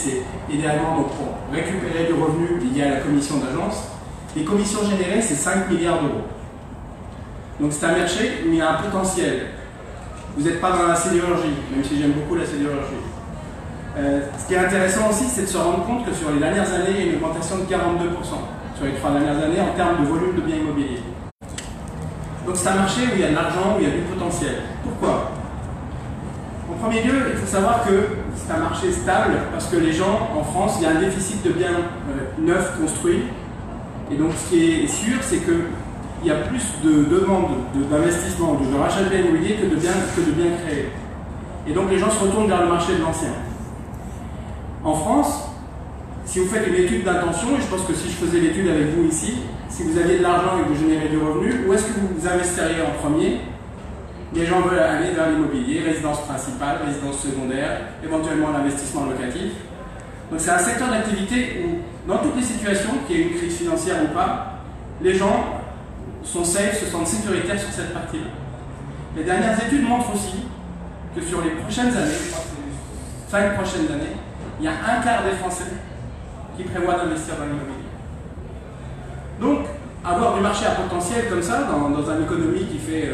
C'est idéalement donc, pour récupérer du revenu lié à la commission d'agence. Les commissions générées, c'est 5 milliards d'euros. Donc c'est un marché où il y a un potentiel. Vous n'êtes pas dans la sidérurgie, même si j'aime beaucoup la sidérurgie. Ce qui est intéressant aussi, c'est de se rendre compte que sur les dernières années, il y a une augmentation de 42% sur les 3 dernières années en termes de volume de biens immobiliers. Donc c'est un marché où il y a de l'argent, où il y a du potentiel. Pourquoi? En premier lieu, il faut savoir que c'est un marché stable parce que les gens, en France, il y a un déficit de biens neufs construits. Et donc ce qui est sûr, c'est qu'il y a plus de demandes d'investissement, de rachat de biens immobiliers que de biens créés. Et donc les gens se retournent vers le marché de l'ancien. En France, si vous faites une étude d'intention, et je pense que si je faisais l'étude avec vous ici, si vous aviez de l'argent et que vous générez du revenu, où est-ce que vous investiriez en premier? Les gens veulent aller vers l'immobilier, résidence principale, résidence secondaire, éventuellement l'investissement locatif. Donc c'est un secteur d'activité où, dans toutes les situations, qu'il y ait une crise financière ou pas, les gens sont safe, se sentent sécuritaires sur cette partie-là. Les dernières études montrent aussi que sur les prochaines années, 5 prochaines années, il y a un quart des Français qui prévoient d'investir dans l'immobilier. Donc, avoir du marché à potentiel comme ça, dans une économie qui fait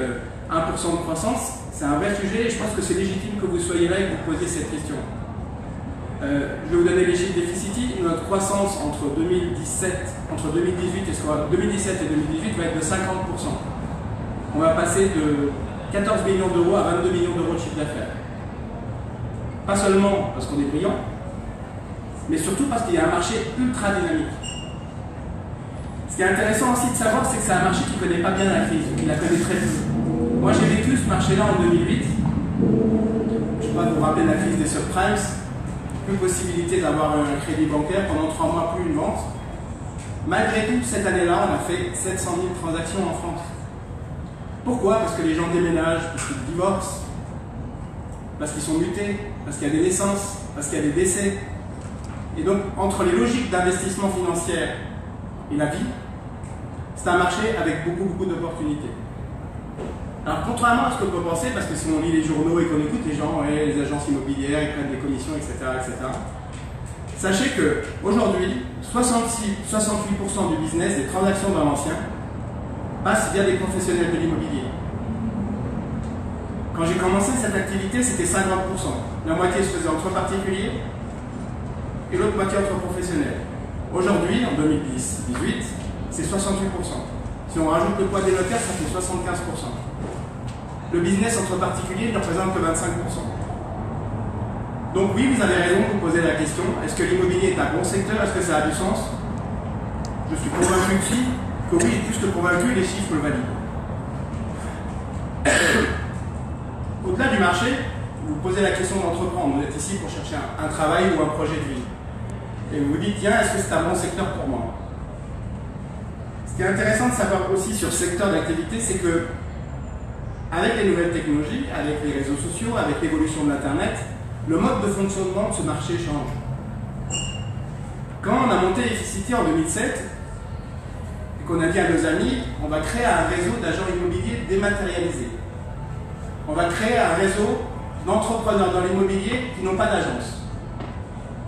1% de croissance, c'est un vrai sujet et je pense que c'est légitime que vous soyez là et que vous posiez cette question. Je vais vous donner les chiffres d'Efficity. Notre croissance entre 2017 et 2018 va être de 50%. On va passer de 14 millions d'euros à 22 millions d'euros de chiffre d'affaires. Pas seulement parce qu'on est brillant, mais surtout parce qu'il y a un marché ultra dynamique. Ce qui est intéressant aussi de savoir, c'est que c'est un marché qui ne connaît pas bien la crise, qui la connaît très peu. Moi j'ai vécu ce marché-là en 2008. Je ne sais pas vous rappeler la crise des subprimes, plus possibilité d'avoir un crédit bancaire, pendant 3 mois plus une vente. Malgré tout, cette année-là, on a fait 700 000 transactions en France. Pourquoi? Parce que les gens déménagent, parce qu'ils divorcent, parce qu'ils sont mutés, parce qu'il y a des naissances, parce qu'il y a des décès. Et donc, entre les logiques d'investissement financier et la vie, c'est un marché avec beaucoup d'opportunités. Alors, contrairement à ce qu'on peut penser, parce que si on lit les journaux et qu'on écoute les gens, ouais, les agences immobilières, ils prennent des commissions, etc., sachez qu'aujourd'hui, 68% du business, des transactions dans l'ancien, passe via des professionnels de l'immobilier. Quand j'ai commencé cette activité, c'était 50%. La moitié se faisait entre particuliers et l'autre moitié entre professionnels. Aujourd'hui, en 2018, c'est 68%. Si on rajoute le poids des notaires, ça fait 75%. Le business entre particuliers ne représente que 25%. Donc oui, vous avez raison de vous poser la question, est-ce que l'immobilier est un bon secteur? Est-ce que ça a du sens? Je suis convaincu que oui, et plus que convaincu, les chiffres le valident. Au-delà du marché, vous vous posez la question d'entreprendre. Vous êtes ici pour chercher un travail ou un projet de vie. Et vous vous dites, tiens, est-ce que c'est un bon secteur pour moi? Ce qui est intéressant de savoir aussi sur ce secteur d'activité, c'est que avec les nouvelles technologies, avec les réseaux sociaux, avec l'évolution de l'Internet, le mode de fonctionnement de ce marché change. Quand on a monté Efficity en 2007, et qu'on a dit à nos amis, on va créer un réseau d'agents immobiliers dématérialisés. On va créer un réseau d'entrepreneurs dans l'immobilier qui n'ont pas d'agence.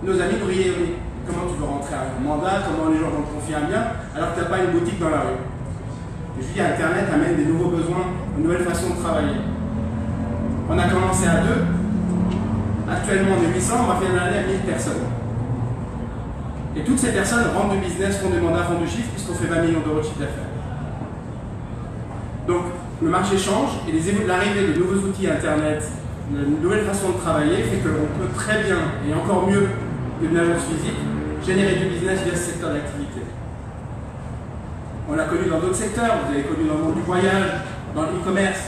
Nos amis brillaient, oui. Comment tu veux rentrer à un mandat, comment les gens vont te confier un bien, alors que tu n'as pas une boutique dans la rue. Et je dis, Internet amène des nouveaux besoins, une nouvelle façon de travailler. On a commencé à 2, actuellement on est 800, on va faire l'année à 1000 personnes. Et toutes ces personnes rentrent du business, font des mandats, font du chiffre, puisqu'on fait 20 millions d'euros de chiffre d'affaires. Donc, le marché change et l'arrivée de nouveaux outils Internet, une nouvelle façon de travailler fait qu'on peut très bien, et encore mieux qu'une agence physique, générer du business via ce secteur d'activité. On l'a connu dans d'autres secteurs, vous avez connu dans le monde du voyage, dans l'e-commerce.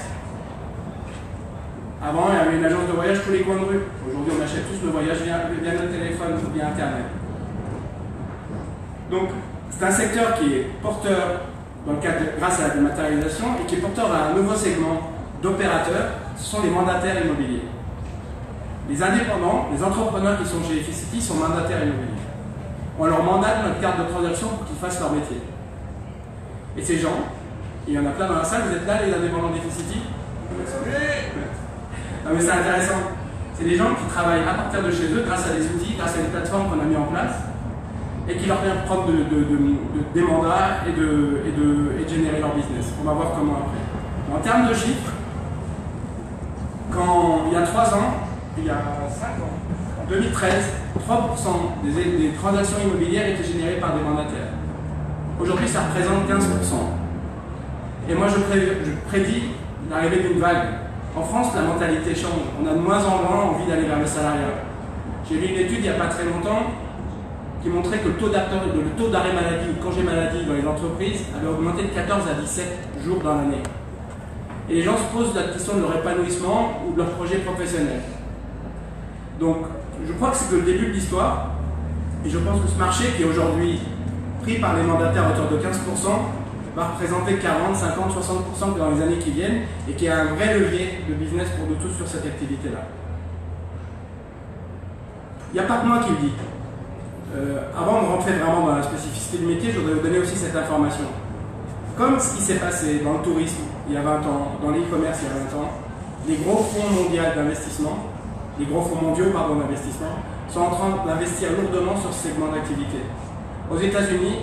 Avant, il y avait une agence de voyage tous les coins de rue. Aujourd'hui, on achète tous nos voyages via notre téléphone ou via Internet. Donc, c'est un secteur qui est porteur dans le cadre grâce à la dématérialisation et qui est porteur d'un nouveau segment d'opérateurs, ce sont les mandataires immobiliers. Les indépendants, les entrepreneurs qui sont chez Efficity sont mandataires immobiliers. On leur mandate notre carte de transaction pour qu'ils fassent leur métier. Et ces gens, il y en a plein dans la salle, vous êtes là les indépendants d'Efficity? Non mais c'est intéressant. C'est des gens qui travaillent à partir de chez eux grâce à des outils, grâce à des plateformes qu'on a mis en place et qui leur permettent de prendre des mandats et de générer leur business. On va voir comment après. En termes de chiffres, il y a 3 ans, il y a 5 ans, en 2013, 3% des transactions immobilières étaient générées par des mandataires. Aujourd'hui, ça représente 15%. Et moi, je prédis l'arrivée d'une vague. En France, la mentalité change. On a de moins en moins envie d'aller vers le salariat. J'ai lu une étude il n'y a pas très longtemps qui montrait que le taux d'arrêt maladie ou congé maladie dans les entreprises avait augmenté de 14 à 17 jours dans l'année. Et les gens se posent la question de leur épanouissement ou de leur projet professionnel. Donc, je crois que c'est que le début de l'histoire. Et je pense que ce marché qui est aujourd'hui pris par les mandataires à hauteur de 15%, va représenter 40, 50, 60% dans les années qui viennent et qui est un vrai levier de business pour nous tous sur cette activité-là. Il n'y a pas que moi qui le dis. Avant de rentrer vraiment dans la spécificité du métier, je voudrais vous donner aussi cette information. Comme ce qui s'est passé dans le tourisme il y a 20 ans, dans l'e-commerce il y a 20 ans, les gros fonds mondiaux d'investissement, les gros fonds mondiaux d'investissement, sont en train d'investir lourdement sur ce segment d'activité. Aux États-Unis,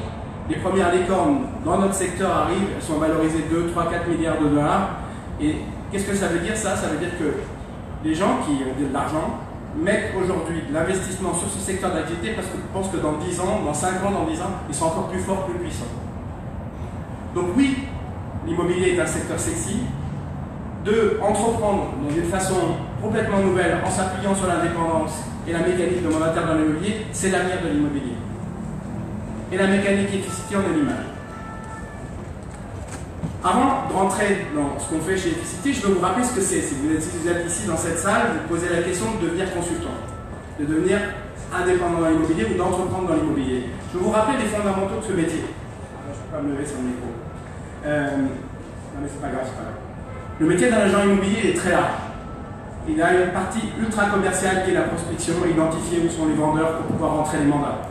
les premières licornes dans notre secteur arrivent, elles sont valorisées 2, 3, 4 milliards de dollars. Et qu'est-ce que ça veut dire ça? Ça veut dire que les gens qui ont de l'argent mettent aujourd'hui de l'investissement sur ce secteur d'activité parce qu'ils pensent que dans 10 ans, dans 5 ans, dans 10 ans, ils sont encore plus forts, plus puissants. Donc oui, l'immobilier est un secteur sexy. 2, entreprendre dans une façon complètement nouvelle en s'appuyant sur l'indépendance et la mécanique de mandataire dans l'immobilier, c'est l'avenir de l'immobilier. Et la mécanique Efficity en est l'image. Avant de rentrer dans ce qu'on fait chez Efficity, je veux vous rappeler ce que c'est. Si vous êtes ici dans cette salle, vous posez la question de devenir consultant, de devenir indépendant dans l'immobilier ou d'entreprendre dans l'immobilier. Je veux vous rappeler les fondamentaux de ce métier. Je ne peux pas me lever sur le micro. Non mais c'est pas grave, c'est pas grave. Le métier d'un agent immobilier est très large. Il a une partie ultra commerciale qui est la prospection, identifier où sont les vendeurs pour pouvoir rentrer les mandats.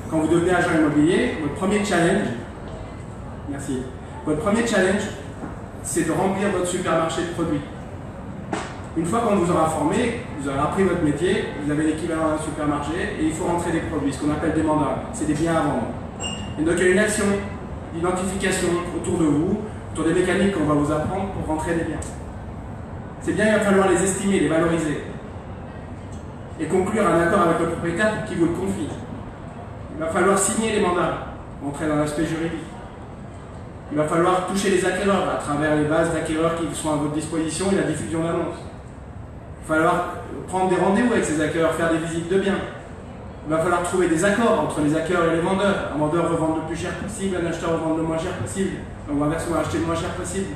Quand vous devenez agent immobilier, votre premier challenge, c'est de remplir votre supermarché de produits. Une fois qu'on vous aura formé, vous aurez appris votre métier, vous avez l'équivalent d'un supermarché et il faut rentrer des produits, ce qu'on appelle des mandats, c'est des biens à vendre. Et donc il y a une action d'identification autour de vous, autour des mécaniques qu'on va vous apprendre pour rentrer des biens. Ces biens, il va falloir les estimer, les valoriser et conclure un accord avec le propriétaire qui vous le confie. Il va falloir signer les mandats, entrer dans l'aspect juridique. Il va falloir toucher les acquéreurs à travers les bases d'acquéreurs qui sont à votre disposition et la diffusion d'annonces. Il va falloir prendre des rendez-vous avec ces acquéreurs, faire des visites de biens. Il va falloir trouver des accords entre les acquéreurs et les vendeurs. Un vendeur veut vendre le plus cher possible, un acheteur veut vendre le moins cher possible, ou inversement acheter le moins cher possible.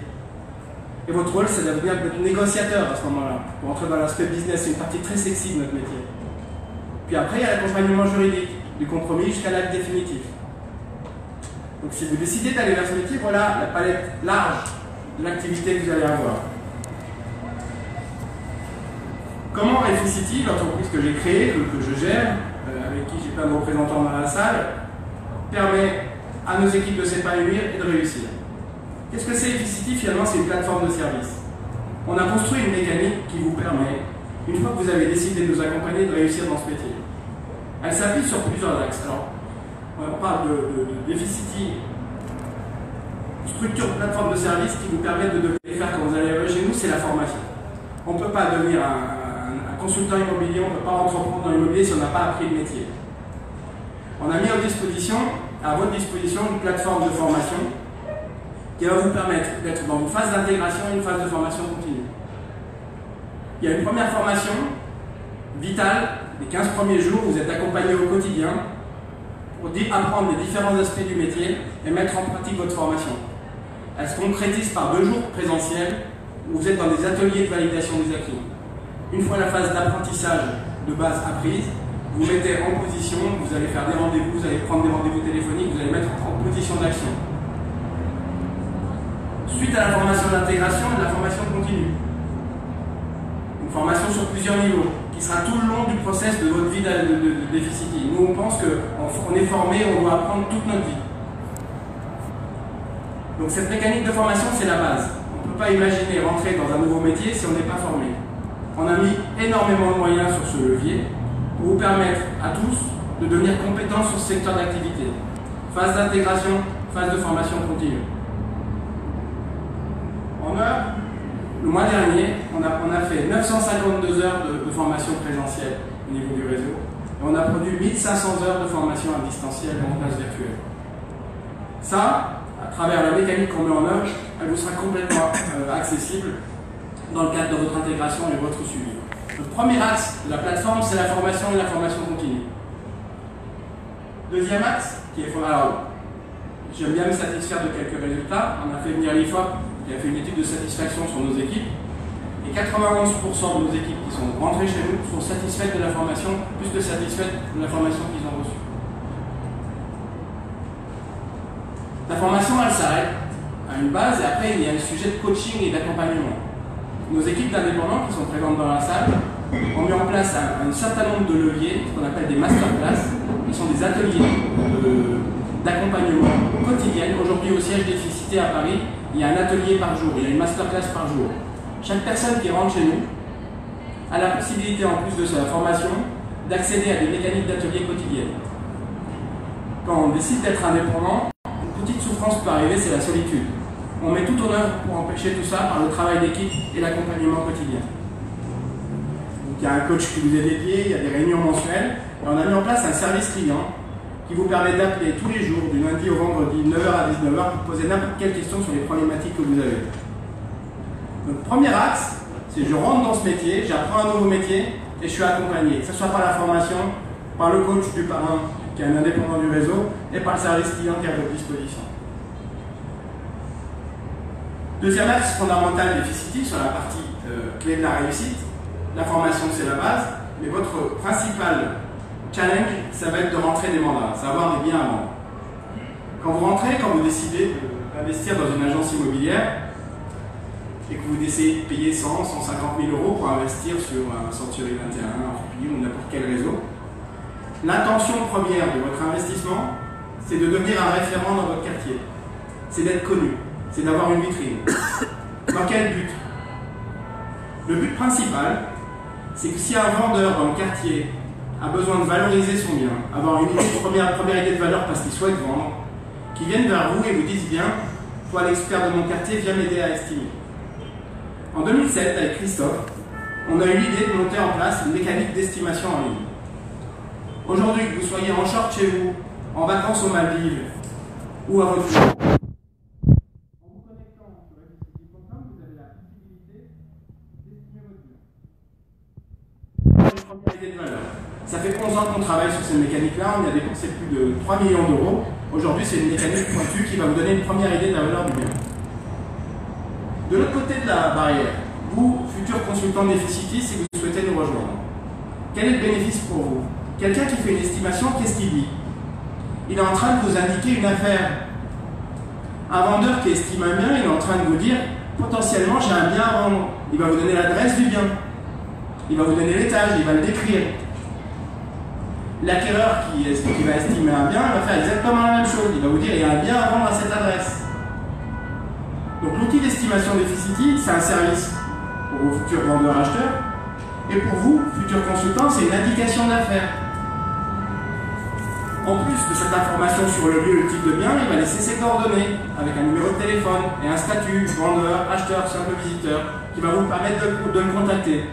Et votre rôle, c'est d'être négociateur à ce moment-là, pour entrer dans l'aspect business. C'est une partie très sexy de notre métier. Puis après, il y a l'accompagnement juridique, du compromis jusqu'à l'acte définitif. Donc si vous décidez d'aller vers ce métier, voilà la palette large de l'activité que vous allez avoir. Comment Efficity, l'entreprise que j'ai créée, que je gère, avec qui j'ai plein de représentants dans la salle, permet à nos équipes de s'épanouir et de réussir. Qu'est-ce que c'est Efficity? Finalement, c'est une plateforme de service. On a construit une mécanique qui vous permet, une fois que vous avez décidé de nous accompagner, de réussir dans ce métier. Elle s'appuie sur plusieurs axes. Alors, on parle d'Efficity, structure plateforme de service qui vous permet de faire quand vous allez chez nous, c'est la formation. On ne peut pas devenir un consultant immobilier, on ne peut pas entreprendre dans l'immobilier si on n'a pas appris le métier. On a mis à votre disposition une plateforme de formation qui va vous permettre d'être dans une phase d'intégration et une phase de formation continue. Il y a une première formation vitale, les 15 premiers jours, vous êtes accompagné au quotidien pour apprendre les différents aspects du métier et mettre en pratique votre formation. Elle se concrétise par 2 jours présentiels où vous êtes dans des ateliers de validation des acquis. Une fois la phase d'apprentissage de base apprise, vous mettez en position, vous allez faire des rendez-vous, vous allez prendre des rendez-vous téléphoniques, vous allez mettre en position d'action. Suite à la formation d'intégration et de la formation continue. Une formation sur plusieurs niveaux, qui sera tout le long du process de votre vie d'Efficity. Nous, on pense qu'on est formé, on doit apprendre toute notre vie. Donc cette mécanique de formation, c'est la base. On ne peut pas imaginer rentrer dans un nouveau métier si on n'est pas formé. On a mis énormément de moyens sur ce levier pour vous permettre à tous de devenir compétents sur ce secteur d'activité. Phase d'intégration, phase de formation continue. En heure, le mois dernier, on a fait 952 heures de formation présentielle au niveau du réseau. Et on a produit 1500 heures de formation à distanciel en classe virtuelle. Ça, à travers la mécanique qu'on met en œuvre, elle vous sera complètement accessible dans le cadre de votre intégration et votre suivi. Le premier axe de la plateforme, c'est la formation et la formation continue. Deuxième axe, qui est alors, j'aime bien me satisfaire de quelques résultats. On a fait venir l'IFOP, qui a fait une étude de satisfaction sur nos équipes. Et 91% de nos équipes qui sont rentrées chez nous sont satisfaites de la formation, plus que satisfaites de la formation qu'ils ont reçue. La formation, elle s'arrête à une base et après, il y a un sujet de coaching et d'accompagnement. Nos équipes d'indépendants qui sont présentes dans la salle ont mis en place un certain nombre de leviers, ce qu'on appelle des masterclass, qui sont des ateliers d'accompagnement quotidien. Aujourd'hui, au siège d'Efficité à Paris, il y a un atelier par jour, il y a une masterclass par jour. Chaque personne qui rentre chez nous a la possibilité, en plus de sa formation, d'accéder à des mécaniques d'atelier quotidiennes. Quand on décide d'être indépendant, une petite souffrance peut arriver, c'est la solitude. On met tout en œuvre pour empêcher tout ça par le travail d'équipe et l'accompagnement quotidien. Donc, il y a un coach qui vous est dédié, il y a des réunions mensuelles, et on a mis en place un service client qui vous permet d'appeler tous les jours, du lundi au vendredi, 9h à 19h, pour poser n'importe quelle question sur les problématiques que vous avez. Donc, premier axe, c'est je rentre dans ce métier, j'apprends un nouveau métier et je suis accompagné, que ce soit par la formation, par le coach du parrain qui est un indépendant du réseau et par le service client qui est à votre disposition. Deuxième axe fondamental d'Efficity sur la partie clé de la réussite, la formation c'est la base, mais votre principal challenge, ça va être de rentrer des mandats, savoir des biens à vendre. Quand vous rentrez, quand vous décidez d'investir dans une agence immobilière, et que vous essayez de payer 100, 150 000 euros pour investir sur un Century 21, un Fortuny ou n'importe quel réseau, l'intention première de votre investissement, c'est de devenir un référent dans votre quartier. C'est d'être connu, c'est d'avoir une vitrine. Dans quel but? Le but principal, c'est que si un vendeur dans le quartier a besoin de valoriser son bien, avoir une première idée de valeur parce qu'il souhaite vendre, qu'il vienne vers vous et vous dise bien, toi l'expert de mon quartier, viens m'aider à estimer. En 2007, avec Christophe, on a eu l'idée de monter en place une mécanique d'estimation en ligne. Aujourd'hui, que vous soyez en short chez vous, en vacances aux Maldives ou à votre bureau, en vous connectant sur Efficity.com, vous avez la possibilité d'estimer votre bien. Une première idée de valeur. Ça fait 11 ans qu'on travaille sur cette mécanique-là, on y a dépensé plus de 3 millions d'euros. Aujourd'hui, c'est une mécanique pointue qui va vous donner une première idée de la valeur du bien. De l'autre côté de la barrière, vous, futurs consultants d'Efficity, si vous souhaitez nous rejoindre, quel est le bénéfice pour vous? Quelqu'un qui fait une estimation, qu'est-ce qu'il dit? Il est en train de vous indiquer une affaire. Un vendeur qui estime un bien, il est en train de vous dire, potentiellement j'ai un bien à vendre. Il va vous donner l'adresse du bien. Il va vous donner l'étage, il va le décrire. L'acquéreur qui va estimer un bien, il va faire exactement la même chose. Il va vous dire, il y a un bien à vendre à cette adresse. Donc l'outil d'estimation d'Efficity, c'est un service pour vos futurs vendeurs-acheteurs. Et pour vous, futurs consultants, c'est une indication d'affaires. En plus de cette information sur le lieu et le type de bien, il va laisser ses coordonnées avec un numéro de téléphone et un statut, vendeur, acheteur, simple visiteur, qui va vous permettre de le contacter.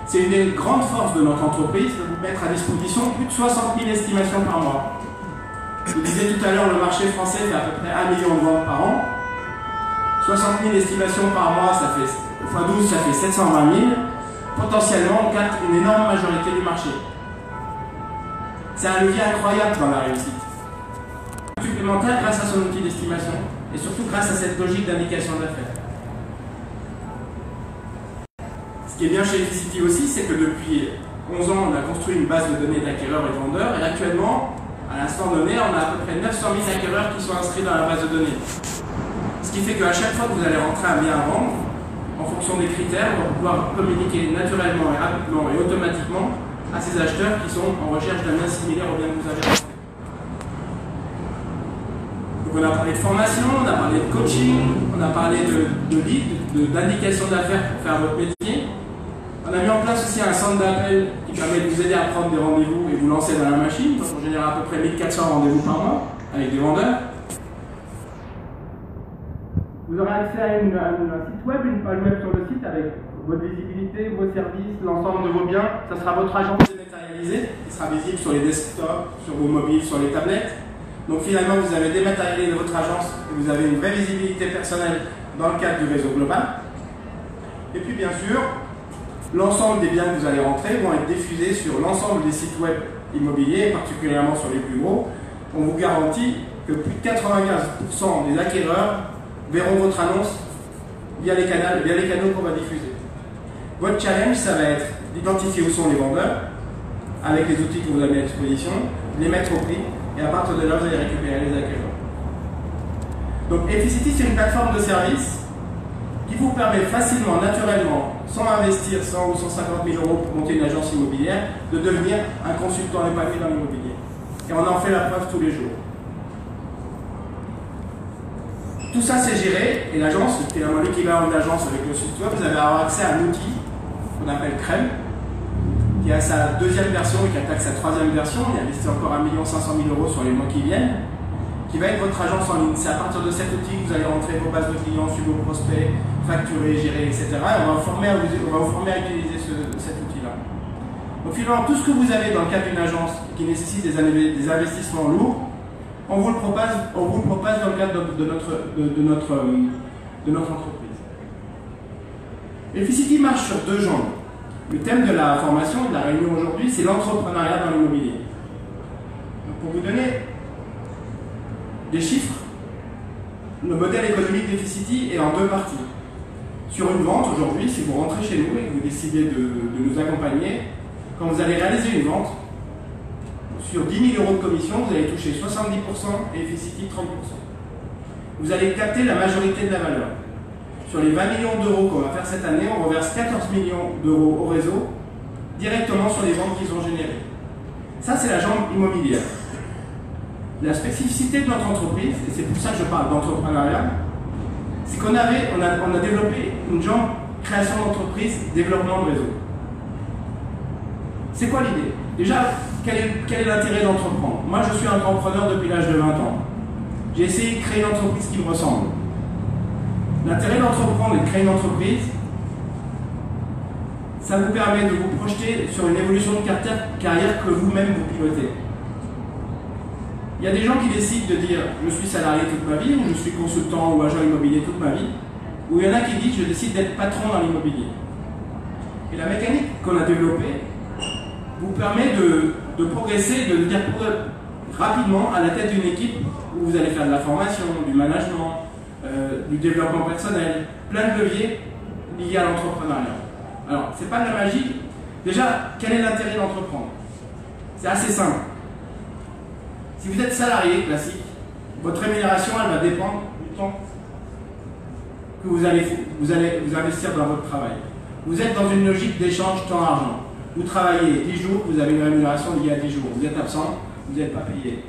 C'est une des grandes forces de notre entreprise de vous mettre à disposition plus de 60 000 estimations par mois. Je vous disais tout à l'heure, le marché français fait à peu près 1 million de ventes par an. 60 000 estimations par mois, ça fait x12, ça fait 720 000. Potentiellement, on capte une énorme majorité du marché. C'est un levier incroyable dans la réussite. Supplémentaire grâce à son outil d'estimation et surtout grâce à cette logique d'indication d'affaires. Ce qui est bien chez Efficity aussi, c'est que depuis 11 ans, on a construit une base de données d'acquéreurs et de vendeurs et actuellement, à l'instant donné, on a à peu près 900 000 acquéreurs qui sont inscrits dans la base de données. Ce qui fait qu'à chaque fois que vous allez rentrer un bien à vendre, en fonction des critères, on va pouvoir communiquer naturellement et rapidement et automatiquement à ces acheteurs qui sont en recherche d'un bien similaire au bien que vous avez acheté. Donc on a parlé de formation, on a parlé de coaching, on a parlé de lead, d'indication d'affaires pour faire votre métier. a mis en place aussi un centre d'appel qui permet de vous aider à prendre des rendez-vous et vous lancer dans la machine. Donc on génère à peu près 1400 rendez-vous par mois avec des vendeurs. Vous aurez accès à un site web, une page web sur le site avec votre visibilité, vos services, l'ensemble de vos biens. Ça sera votre agence dématérialisée qui sera visible sur les desktops, sur vos mobiles, sur les tablettes. Donc finalement, vous avez dématérialisé votre agence et vous avez une vraie visibilité personnelle dans le cadre du réseau global. Et puis bien sûr, l'ensemble des biens que vous allez rentrer vont être diffusés sur l'ensemble des sites web immobiliers, particulièrement sur les plus gros. On vous garantit que plus de 95% des acquéreurs verront votre annonce via les canaux qu'on va diffuser. Votre challenge, ça va être d'identifier où sont les vendeurs, avec les outils que vous avez à disposition, les mettre au prix, et à partir de là, vous allez récupérer les acquéreurs. Donc Efficity, c'est une plateforme de service qui vous permet facilement, naturellement, sans investir 100 ou 150 000 euros pour monter une agence immobilière, de devenir un consultant épanoui dans l'immobilier. Et on en fait la preuve tous les jours. Tout ça, c'est géré, et l'agence, c'est finalement l'équivalent de l'agence avec le site web. Vous allez avoir accès à un outil qu'on appelle Crème, qui a sa deuxième version et qui attaque sa troisième version. Il a investi encore 1 500 000 euros sur les mois qui viennent, qui va être votre agence en ligne. C'est à partir de cet outil que vous allez rentrer vos bases de clients, suivre vos prospects, facturer, gérer, etc. Et on va vous former à utiliser cet outil-là. Donc finalement, tout ce que vous avez dans le cadre d'une agence qui nécessite des investissements lourds, on vous le propose dans le cadre de notre entreprise. Efficity marche sur deux jambes. Le thème de la formation et de la réunion aujourd'hui, c'est l'entrepreneuriat dans l'immobilier. Pour vous donner des chiffres, le modèle économique d'Efficity est en deux parties. Sur une vente, aujourd'hui, si vous rentrez chez nous et que vous décidez de nous accompagner, quand vous allez réaliser une vente, sur 10 000 euros de commission, vous allez toucher 70% et Efficity 30%. Vous allez capter la majorité de la valeur. Sur les 20 millions d'euros qu'on va faire cette année, on reverse 14 millions d'euros au réseau directement sur les ventes qu'ils ont générées. Ça, c'est la jambe immobilière. La spécificité de notre entreprise, et c'est pour ça que je parle d'entrepreneuriat, c'est qu'on a développé une jambe création d'entreprise, développement de réseau. C'est quoi l'idée? Déjà, quel est l'intérêt d'entreprendre? Moi, je suis entrepreneur depuis l'âge de 20 ans. J'ai essayé de créer une entreprise qui me ressemble. L'intérêt d'entreprendre et de créer une entreprise, ça vous permet de vous projeter sur une évolution de carrière que vous-même vous pilotez. Il y a des gens qui décident de dire je suis salarié toute ma vie, ou je suis consultant ou agent immobilier toute ma vie, ou il y en a qui disent je décide d'être patron dans l'immobilier. Et la mécanique qu'on a développée vous permet de progresser, de devenir rapidement à la tête d'une équipe où vous allez faire de la formation, du management, du développement personnel, plein de leviers liés à l'entrepreneuriat. Alors, c'est pas de la magie. Déjà, quel est l'intérêt d'entreprendre? C'est assez simple. Si vous êtes salarié classique, votre rémunération, elle va dépendre du temps que vous allez investir dans votre travail. Vous êtes dans une logique d'échange temps-argent. Vous travaillez 10 jours, vous avez une rémunération liée à 10 jours. Vous êtes absent, vous n'êtes pas payé.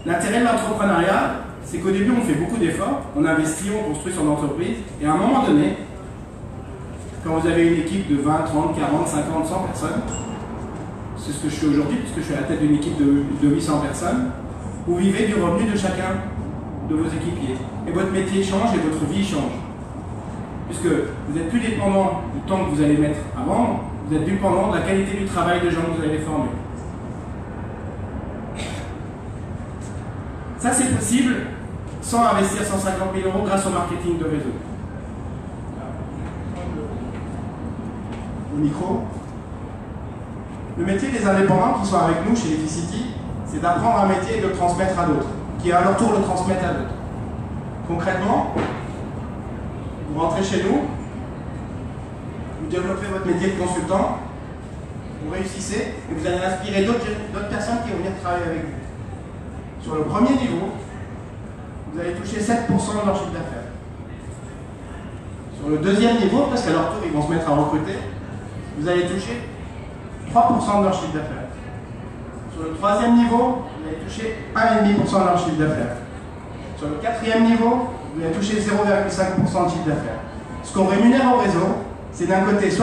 L'intérêt de l'entrepreneuriat, c'est qu'au début, on fait beaucoup d'efforts, on investit, on construit son entreprise, et à un moment donné, quand vous avez une équipe de 20, 30, 40, 50, 100 personnes, c'est ce que je fais aujourd'hui, puisque je suis à la tête d'une équipe de 800 personnes, vous vivez du revenu de chacun de vos équipiers. Et votre métier change et votre vie change. Puisque vous n'êtes plus dépendant du temps que vous allez mettre à vendre, vous êtes dépendant de la qualité du travail des gens que vous allez former. Ça, c'est possible sans investir 150 000 euros grâce au marketing de réseau. Le micro. Le métier des indépendants qui sont avec nous chez Efficity, c'est d'apprendre un métier et de le transmettre à d'autres, qui à leur tour le transmettent à d'autres. Concrètement, vous rentrez chez nous, vous développez votre métier de consultant, vous réussissez et vous allez inspirer d'autres personnes qui vont venir travailler avec vous. Sur le premier niveau, vous allez toucher 7% de leur chiffre d'affaires. Sur le deuxième niveau, parce qu'à leur tour ils vont se mettre à recruter, vous allez toucher 3% de leur chiffre d'affaires. Sur le troisième niveau, vous allez toucher 1,5% de leur chiffre d'affaires. Sur le quatrième niveau, vous allez toucher 0,5% de chiffre d'affaires. Ce qu'on rémunère au réseau, C'est d'un côté 70%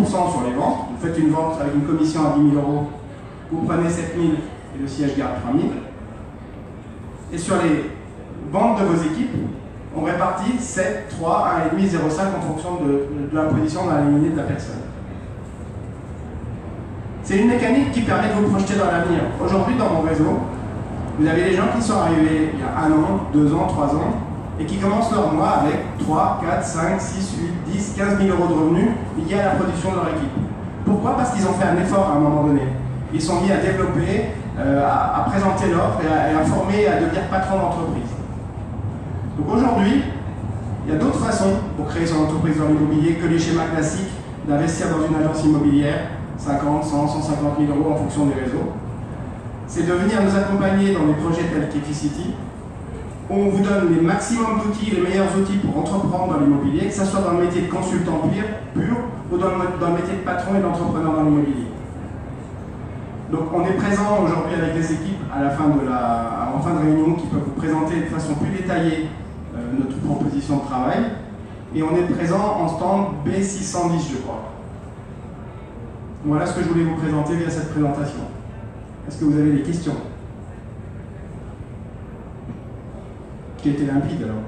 sur les ventes, vous faites une vente avec une commission à 10 000 €, vous prenez 7 000 et le siège garde 3 000. Et sur les ventes de vos équipes, on répartit 7, 3, 1,5, 0,5 en fonction de la position dans la lignée de la personne. C'est une mécanique qui permet de vous projeter dans l'avenir. Aujourd'hui, dans mon réseau, vous avez des gens qui sont arrivés il y a 1 an, 2 ans, 3 ans, et qui commencent leur mois avec 3, 4, 5, 6, 8, 10, 15 000 € de revenus liés à la production de leur équipe. Pourquoi? Parce qu'ils ont fait un effort à un moment donné. Ils sont mis à développer, à présenter l'offre et à former et à devenir patron d'entreprise. Donc aujourd'hui, il y a d'autres façons pour créer son entreprise dans l'immobilier que les schémas classiques d'investir dans une agence immobilière, 50, 100, 150 000 € en fonction des réseaux. C'est de venir nous accompagner dans des projets tels qu'Equicity, où on vous donne les maximums d'outils, les meilleurs outils pour entreprendre dans l'immobilier, que ce soit dans le métier de consultant pur ou dans le métier de patron et d'entrepreneur dans l'immobilier. Donc on est présent aujourd'hui avec des équipes en fin de réunion qui peuvent vous présenter de façon plus détaillée notre proposition de travail. Et on est présent en stand B610, je crois. Voilà ce que je voulais vous présenter via cette présentation. Est-ce que vous avez des questions? Qui était limpide alors.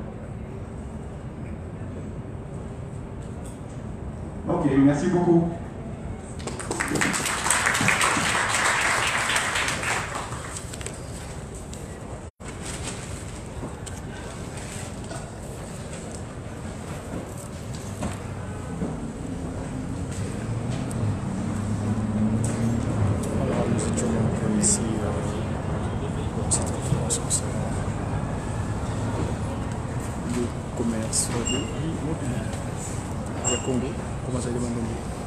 Ok, merci beaucoup. Ici, cette information sur le commerce de l'immobilier. Il y a Congo, comment ça demande?